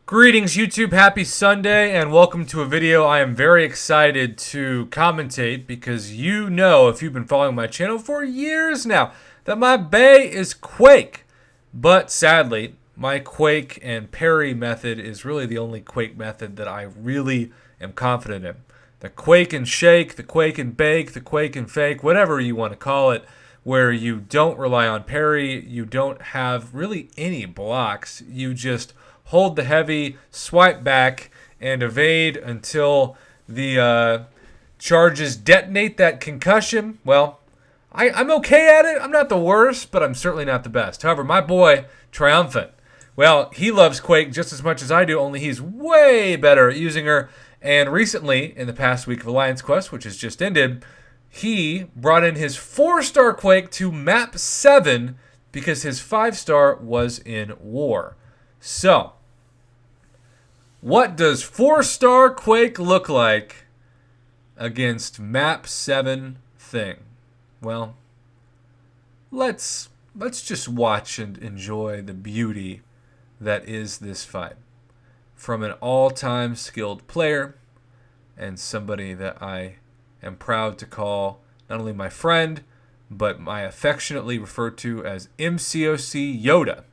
Greetings YouTube, happy Sunday, and welcome to a video I am very excited to commentate because you know, if you've been following my channel for years now, that my bae is Quake. But sadly, my Quake and parry method is really the only Quake method that I really am confident in. The Quake and shake, the Quake and bake, the Quake and fake, whatever you want to call it, where you don't rely on parry, you don't have really any blocks, you just hold the heavy, swipe back, and evade until the charges detonate that concussion. Well, I'm okay at it. I'm not the worst, but I'm certainly not the best. However, my boy, Triumphant, well, he loves Quake just as much as I do, only he's way better at using her. And recently, in the past week of Alliance Quest, which has just ended, he brought in his 4-star Quake to map 7 because his 5-star was in war. So, what does 4-star Quake look like against map 7 thing? Well, let's just watch and enjoy the beauty that is this fight from an all-time skilled player and somebody that I am proud to call not only my friend, but I affectionately refer to as MCOC Yoda,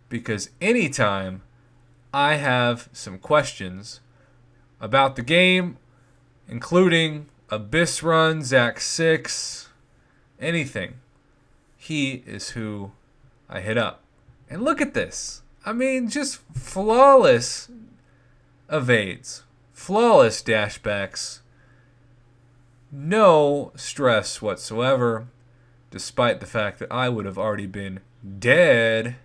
because anytime I have some questions about the game, including Abyss Run, Zac 6, anything, he is who I hit up. And look at this. I mean, just flawless evades, flawless dashbacks, no stress whatsoever, despite the fact that I would have already been dead.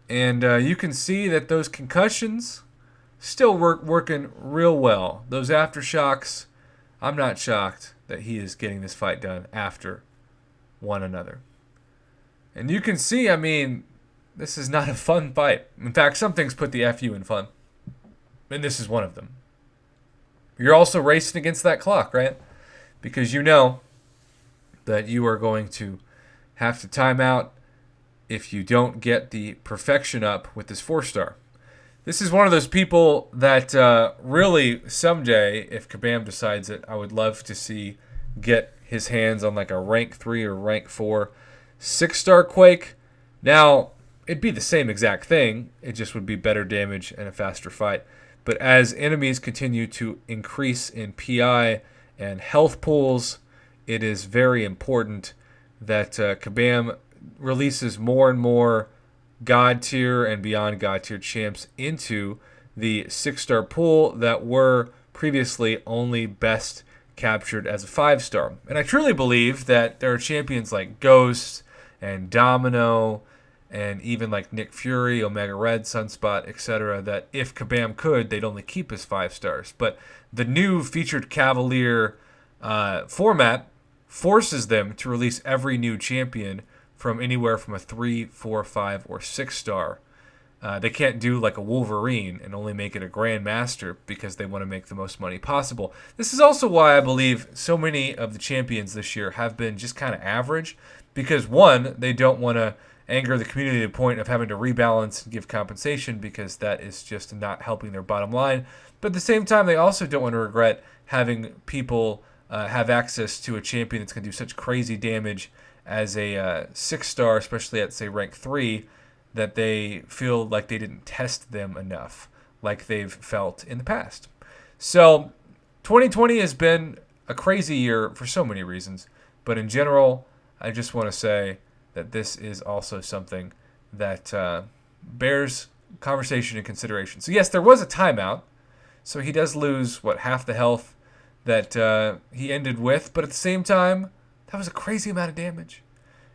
And you can see that those concussions still working real well. Those aftershocks, I'm not shocked that he is getting this fight done after one another. And you can see, I mean, this is not a fun fight. In fact, some things put the FU in fun. And this is one of them. You're also racing against that clock, right? Because you know that you are going to have to time out if you don't get the perfection up with this 4-star. This is one of those people that really someday, if Kabam decides it, I would love to see get his hands on like a rank 3 or rank 4 6-star Quake. Now, it'd be the same exact thing. It just would be better damage and a faster fight. But as enemies continue to increase in PI and health pools, it is very important that Kabam releases more and more God tier and beyond God tier champs into the 6-star pool that were previously only best captured as a 5-star. And I truly believe that there are champions like Ghost and Domino and even like Nick Fury, Omega Red, Sunspot, etc., that if Kabam could, they'd only keep his 5-stars. But the new featured Cavalier format forces them to release every new champion from anywhere from a 3, 4, 5, or 6-star. They can't do like a Wolverine and only make it a Grandmaster because they want to make the most money possible. This is also why I believe so many of the champions this year have been just kind of average, because one, they don't want to anger the community to the point of having to rebalance and give compensation because that is just not helping their bottom line. But at the same time, they also don't want to regret having people have access to a champion that's going to do such crazy damage as a 6-star, especially at, say, rank 3, that they feel like they didn't test them enough like they've felt in the past. So 2020 has been a crazy year for so many reasons, but in general, I just want to say that this is also something that bears conversation and consideration. So yes, there was a timeout, so he does lose, half the health that he ended with, but at the same time, that was a crazy amount of damage.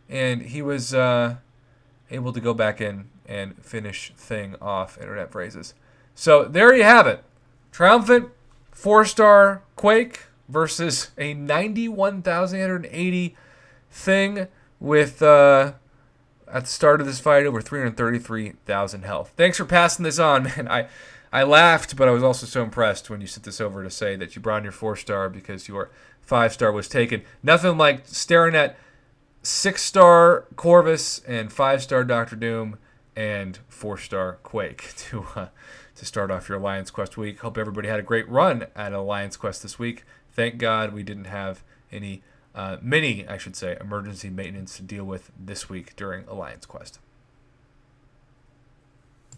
And he was able to go back in and finish thing off, internet phrases. So there you have it. Triumphant 4-star Quake versus a 91,880 thing with, at the start of this fight, over 333,000 health. Thanks for passing this on, man. I laughed, but I was also so impressed when you sent this over to say that you brought in your 4-star because your 5-star was taken. Nothing like staring at 6-star Corvus and 5-star Doctor Doom and 4-star Quake to start off your Alliance Quest week. Hope everybody had a great run at Alliance Quest this week. Thank God we didn't have many emergency maintenance to deal with this week during Alliance Quest.